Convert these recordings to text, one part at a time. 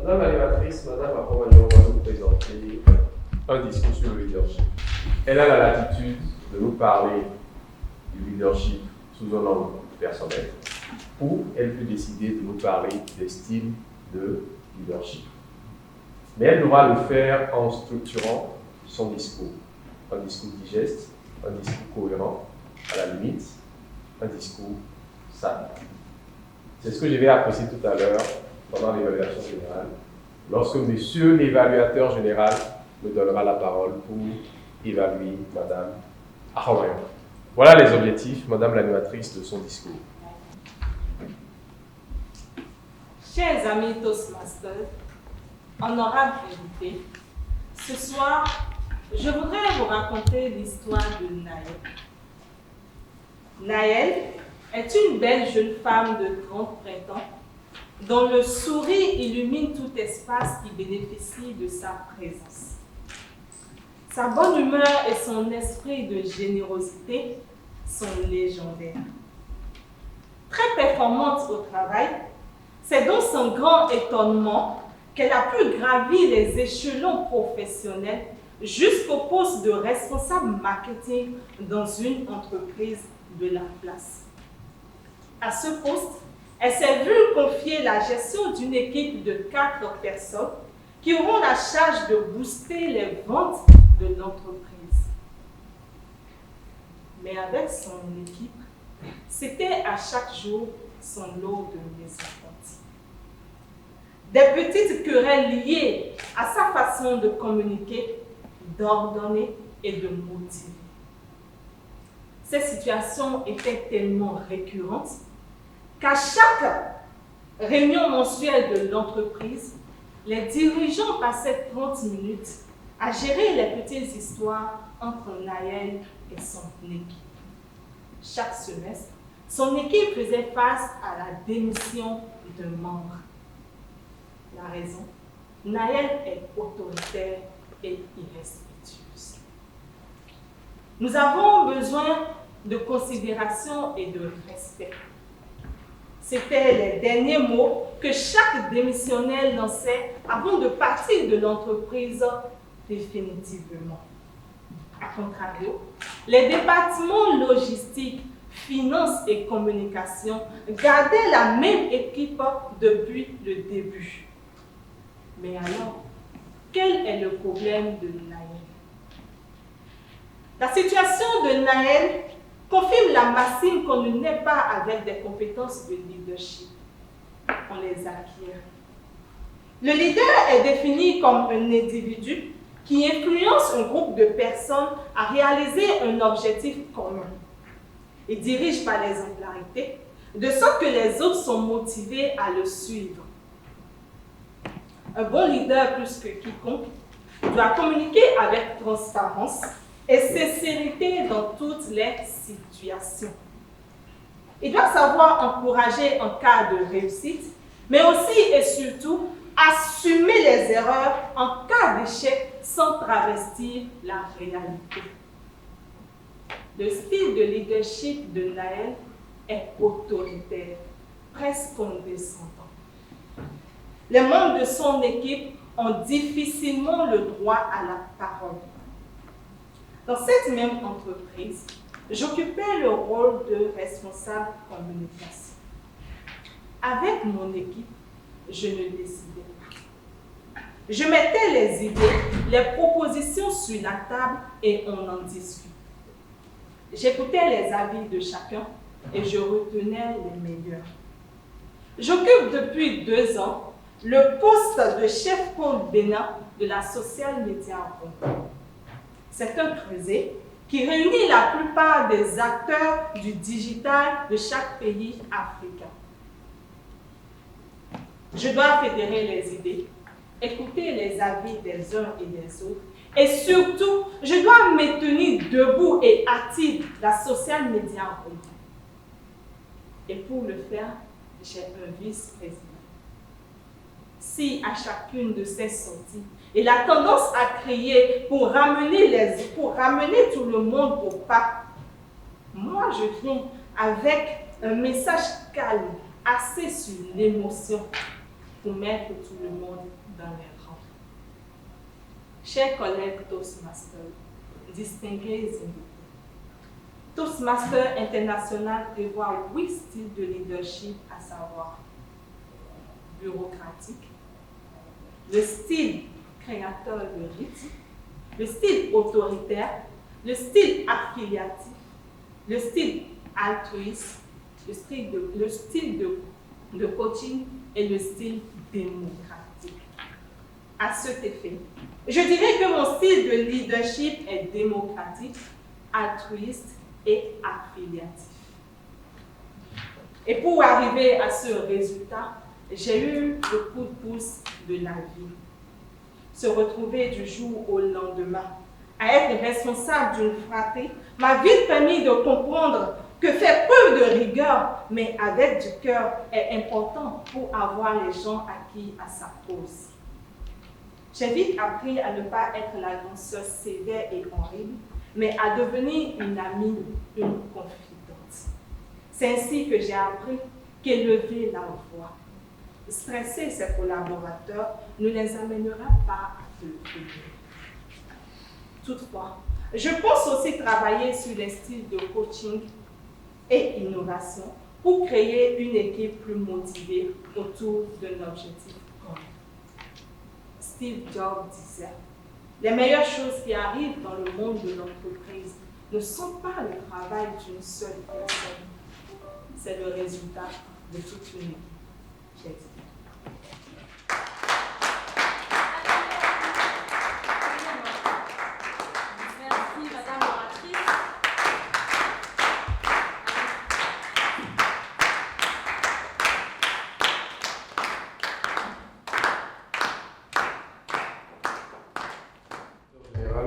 Madame l'animatrice, Madame Apomagnon va nous présenter un discours sur le leadership. Elle a la latitude de nous parler du leadership sous un angle personnel, ou elle peut décider de nous parler des styles de leadership. Mais elle devra le faire en structurant son discours. Un discours digeste, un discours cohérent, à la limite, un discours sage. C'est ce que je vais apprécier tout à l'heure pendant l'évaluation générale, lorsque monsieur l'évaluateur général me donnera la parole pour évaluer Madame Apomagnon. Voilà les objectifs, Madame l'animatrice, de son discours. Chers amis Toastmasters, honorables invités, ce soir, je voudrais vous raconter l'histoire de Naël. Naël est une belle jeune femme de 30 printemps dont le sourire illumine tout espace qui bénéficie de sa présence. Sa bonne humeur et son esprit de générosité sont légendaires. Très performante au travail, c'est donc sans grand étonnement qu'elle a pu gravir les échelons professionnels jusqu'au poste de responsable marketing dans une entreprise de la place. À ce poste, elle s'est vue confier la gestion d'une équipe de 4 personnes qui auront la charge de booster les ventes de l'entreprise. Mais avec son équipe, c'était à chaque jour son lot de mésententes. Des petites querelles liées à sa façon de communiquer, d'ordonner et de motiver. Ces situations étaient tellement récurrentes qu'à chaque réunion mensuelle de l'entreprise, les dirigeants passaient 30 minutes à gérer les petites histoires entre Naël et son équipe. Chaque semestre, son équipe faisait face à la démission d'un membre. La raison, Naël est autoritaire et irrespectueuse. Nous avons besoin de considération et de respect. C'était les derniers mots que chaque démissionnaire lançait avant de partir de l'entreprise définitivement. A contrario, les départements logistiques, finances et communication gardaient la même équipe depuis le début. Mais alors, quel est le problème de Naël? La situation de Naël confirme la maxime qu'on ne naît pas avec des compétences de leadership. On les acquiert. Le leader est défini comme un individu qui influence un groupe de personnes à réaliser un objectif commun. Il dirige par l'exemplarité, de sorte que les autres sont motivés à le suivre. Un bon leader, plus que quiconque, doit communiquer avec transparence et sincérité dans toutes les situations. Il doit savoir encourager en cas de réussite, mais aussi et surtout assumer les erreurs en cas d'échec sans travestir la réalité. Le style de leadership de Naël est autoritaire, presque condescendant. Les membres de son équipe ont difficilement le droit à la parole. Dans cette même entreprise, j'occupais le rôle de responsable communication. Avec mon équipe, je ne décidais pas. Je mettais les idées, les propositions sur la table et on en discutait. J'écoutais les avis de chacun et je retenais les meilleurs. J'occupe depuis 2 ans le poste de chef compte Bénin de la Social Media Group. C'est un creuset qui réunit la plupart des acteurs du digital de chaque pays africain. Je dois fédérer les idées, écouter les avis des uns et des autres, et surtout, je dois me tenir debout et active la Social Media Group. Et pour le faire, j'ai un vice-président. Si à chacune de ces sorties, il a tendance à crier pour ramener tout le monde au pas, moi je viens avec un message calme, axé sur l'émotion. pour mettre tout le monde dans les rangs. Chers collègues Toastmasters, distingués invités, Toastmaster International prévoit 8 styles de leadership, à savoir bureaucratique, le style créateur de rythme, le style autoritaire, le style affiliatif, le style altruiste, le style de coaching et le style démocratique. À cet effet, je dirais que mon style de leadership est démocratique, altruiste et affiliatif. Et pour arriver à ce résultat, j'ai eu le coup de pouce de la vie. Se retrouver du jour au lendemain à être responsable d'une fratrie m'a vite permis de comprendre que faire preuve de rigueur, mais avec du cœur, est important pour avoir les gens acquis à sa cause. J'ai vite appris à ne pas être la danseuse sévère et horrible, mais à devenir une amie, une confidente. C'est ainsi que j'ai appris qu'élever la voix, stresser ses collaborateurs, ne les amènera pas à se lever. Toutefois, je pense aussi travailler sur les styles de coaching et innovation pour créer une équipe plus motivée autour d'un objectif commun. Steve Jobs disait: les meilleures choses qui arrivent dans le monde de l'entreprise ne sont pas le travail d'une seule personne, c'est le résultat de toute une équipe. J'ai dit. Merci, Madame l'oratrice.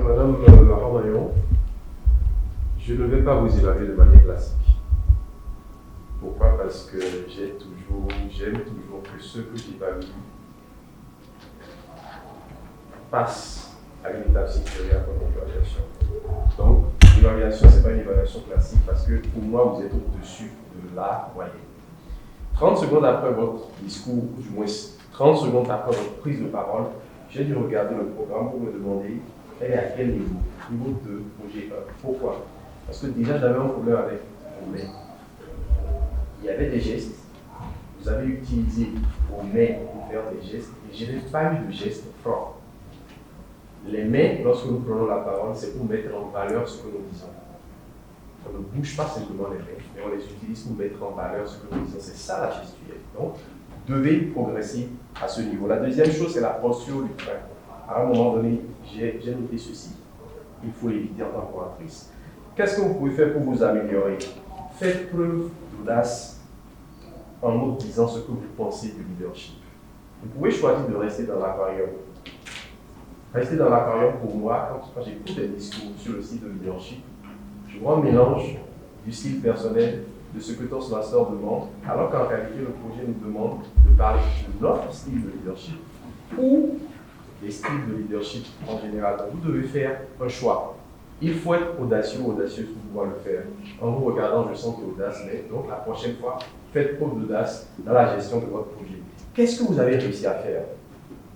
Madame Laurent-Maillon, je ne vais pas vous évaluer de manière classique. Pourquoi? Parce que j'aime toujours que ce que j'évalue passe à une étape supérieure comme l'évaluation. Donc, l'évaluation, ce n'est pas une évaluation classique parce que pour moi, vous êtes au-dessus de la moyenne. 30 secondes après votre discours, ou du moins 30 secondes après votre prise de parole, j'ai dû regarder le programme pour me demander elle est à quel niveau? Niveau 2, projet 1. Pourquoi? Parce que déjà, j'avais un problème avec vos mains. Il y avait des gestes, vous avez utilisé vos mains pour faire des gestes, et je n'ai pas eu de gestes forts. Les mains, lorsque nous prenons la parole, c'est pour mettre en valeur ce que nous disons. On ne bouge pas simplement les mains, mais on les utilise pour mettre en valeur ce que nous disons. C'est ça la gestuelle. Donc, vous devez progresser à ce niveau. La deuxième chose, c'est la posture du frein. À un moment donné, j'ai noté ceci. Il faut l'éviter en tant qu'oratrice. Qu'est-ce que vous pouvez faire pour vous améliorer? Faites preuve d'audace en nous disant ce que vous pensez du leadership. Vous pouvez choisir de rester dans l'aquarium. Rester dans l'aquarium, pour moi, quand j'écoute des discours sur le style de leadership, je vois un mélange du style personnel de ce que Toastmaster demande, alors qu'en réalité, le projet nous demande de parler de notre style de leadership ou des styles de leadership en général. Donc, vous devez faire un choix. Il faut être audacieux ou audacieuse pour pouvoir le faire. En vous regardant, je sens que l'audace, mais donc la prochaine fois, faites preuve d'audace dans la gestion de votre projet. Qu'est-ce que vous avez réussi à faire?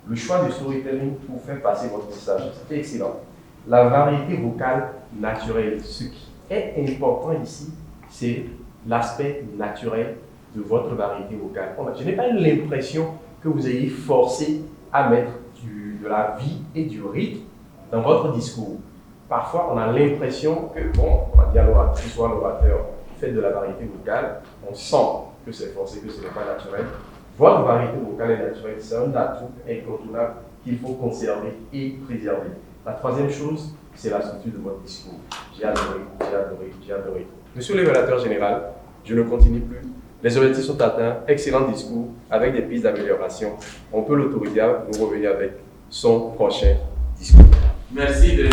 Le choix du storytelling pour faire passer votre message, c'était excellent. La variété vocale naturelle. Ce qui est important ici, c'est l'aspect naturel de votre variété vocale. Je n'ai pas l'impression que vous ayez forcé à mettre de la vie et du rythme dans votre discours. Parfois, on a l'impression que, on a dit à l'oratrice, soit l'orateur, faites de la variété vocale, on sent que c'est forcé, que ce n'est pas naturel. Votre variété vocale est naturelle, c'est un atout incontournable qu'il faut conserver et préserver. La troisième chose, c'est la structure de votre discours. J'ai adoré. Monsieur l'évaluateur général, je ne continue plus. Les objectifs sont atteints, excellent discours, avec des pistes d'amélioration. On peut l'autoriser à nous revenir avec son prochain discours. Merci de